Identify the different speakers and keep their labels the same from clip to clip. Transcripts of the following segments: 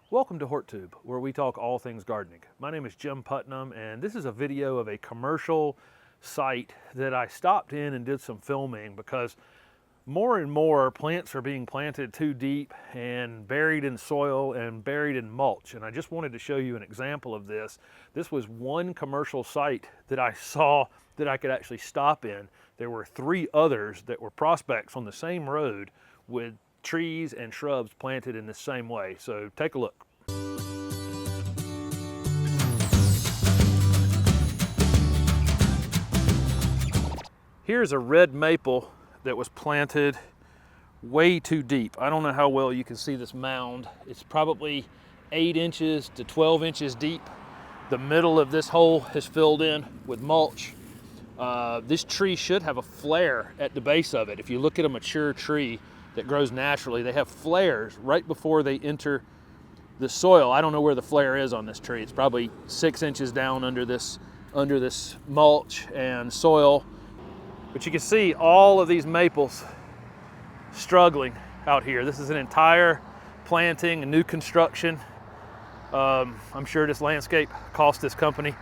Speaker 1: Welcome to HortTube, where we talk all things gardening. My name is Jim Putnam, and this is a video of a commercial site that I stopped in and did some filming because more and more plants are being planted too deep and buried in soil and buried in mulch. And I just wanted to show you an example of this. This was one commercial site that I saw that I could actually stop in. There were 3 others that were prospects on the same road with trees and shrubs planted in the same way. So take a look. Here's a red maple that was planted way too deep. I don't know how well you can see this mound. It's probably 8 inches to 12 inches deep. The middle of this hole is filled in with mulch. This tree should have a flare at the base of it. If you look at a mature tree that grows naturally, they have flares right before they enter the soil. I don't know where the flare is on this tree. It's probably 6 inches down under this mulch and soil. But you can see all of these maples struggling out here. This is an entire planting, a new construction. I'm sure this landscape cost this company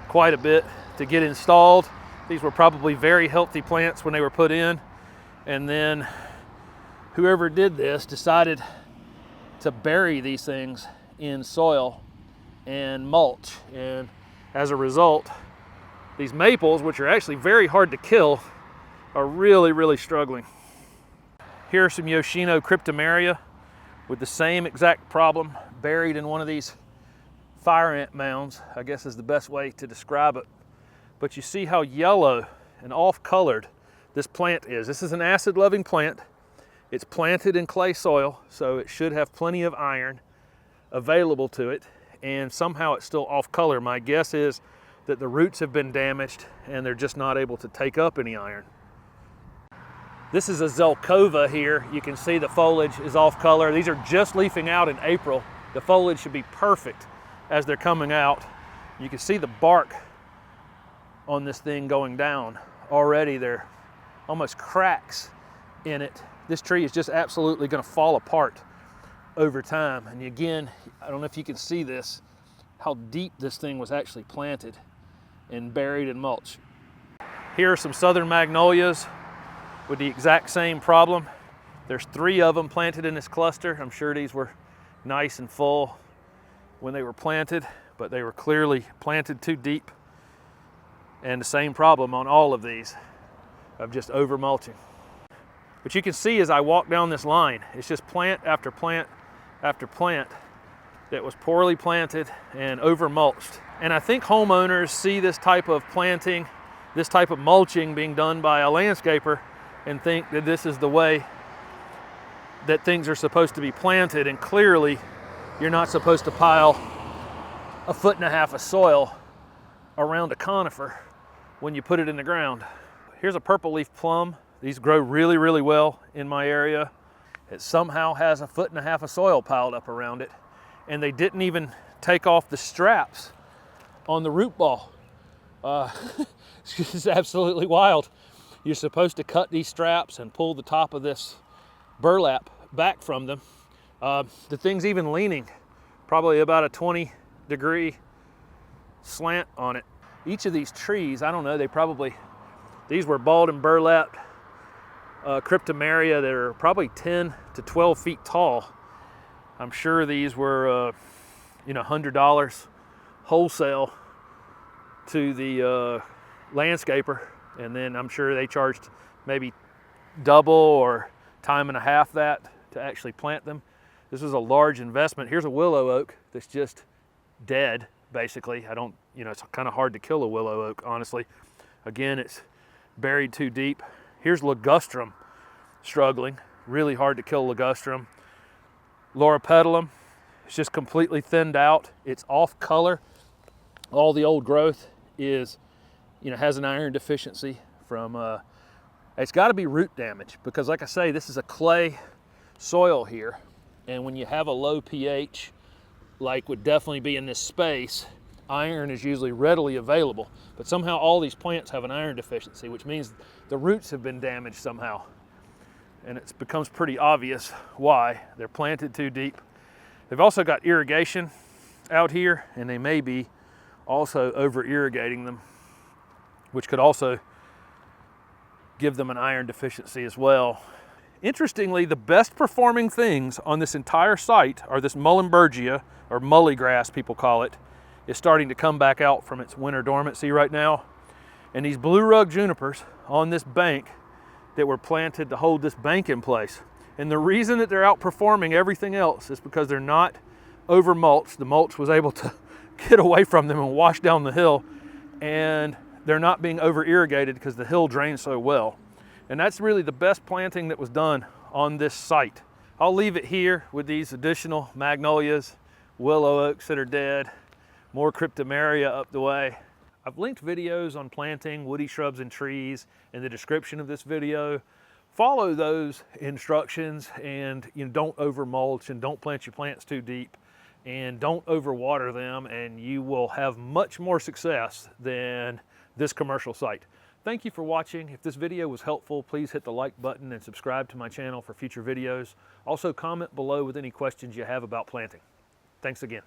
Speaker 1: quite a bit to get installed. These were probably very healthy plants when they were put in. And then whoever did this decided to bury these things in soil and mulch. And as a result, these maples, which are actually very hard to kill, are really struggling. Here are some Yoshino cryptomeria with the same exact problem, buried in one of these fire ant mounds, I guess is the best way to describe it. But you see how yellow and off-colored this plant is. This is an acid-loving plant. It's planted in clay soil, so it should have plenty of iron available to it, and somehow it's still off-color. My guess is that the roots have been damaged and they're just not able to take up any iron. This is a Zelkova here. You can see the foliage is off color. These are just leafing out in April. The foliage should be perfect as they're coming out. You can see the bark on this thing going down. Already there are almost cracks in it. This tree is just absolutely going to fall apart over time. And again, I don't know if you can see this, how deep this thing was actually planted and buried in mulch. Here are some southern magnolias with the exact same problem. There's 3 of them planted in this cluster. I'm sure these were nice and full when they were planted, but they were clearly planted too deep. And the same problem on all of these of just over mulching. But you can see as I walk down this line, it's just plant after plant after plant that was poorly planted and over mulched. And I think homeowners see this type of planting, this type of mulching being done by a landscaper, and think that this is the way that things are supposed to be planted. And clearly you're not supposed to pile 1.5 feet of soil around a conifer when you put it in the ground. Here's a purple leaf plum. These grow really well in my area. It somehow has 1.5 feet of soil piled up around it, and they didn't even take off the straps on the root ball. It's absolutely wild. You're supposed to cut these straps and pull the top of this burlap back from them. The thing's even leaning, probably about a 20-degree slant on it. Each of these trees, I don't know, these were balled and burlapped cryptomeria that are probably 10 to 12 feet tall. I'm sure these were, $100 wholesale to the landscaper. And then I'm sure they charged maybe double or 1.5 times that to actually plant them. This was a large investment. Here's a willow oak that's just dead, basically. It's kind of hard to kill a willow oak, honestly. Again, it's buried too deep. Here's ligustrum struggling. Really hard to kill ligustrum. Loropetalum, it's just completely thinned out. It's off color. All the old growth is has an iron deficiency from, it's got to be root damage, because like I say, this is a clay soil here. And when you have a low pH, like would definitely be in this space, iron is usually readily available. But somehow all these plants have an iron deficiency, which means the roots have been damaged somehow. And it becomes pretty obvious why. They're planted too deep. They've also got irrigation out here, and they may be also over irrigating them, which could also give them an iron deficiency as well. Interestingly, the best performing things on this entire site are this Mullenbergia, or mully grass people call it, is starting to come back out from its winter dormancy right now. And these blue rug junipers on this bank that were planted to hold this bank in place. And the reason that they're outperforming everything else is because they're not over mulched. The mulch was able to get away from them and wash down the hill, and they're not being over irrigated because the hill drains so well. And that's really the best planting that was done on this site. I'll leave it here with these additional magnolias, willow oaks that are dead, more cryptomeria up the way. I've linked videos on planting woody shrubs and trees in the description of this video. Follow those instructions, and don't over mulch, and don't plant your plants too deep, and don't overwater them, and you will have much more success than this commercial site. Thank you for watching. If this video was helpful, please hit the like button and subscribe to my channel for future videos. Also, comment below with any questions you have about planting. Thanks again.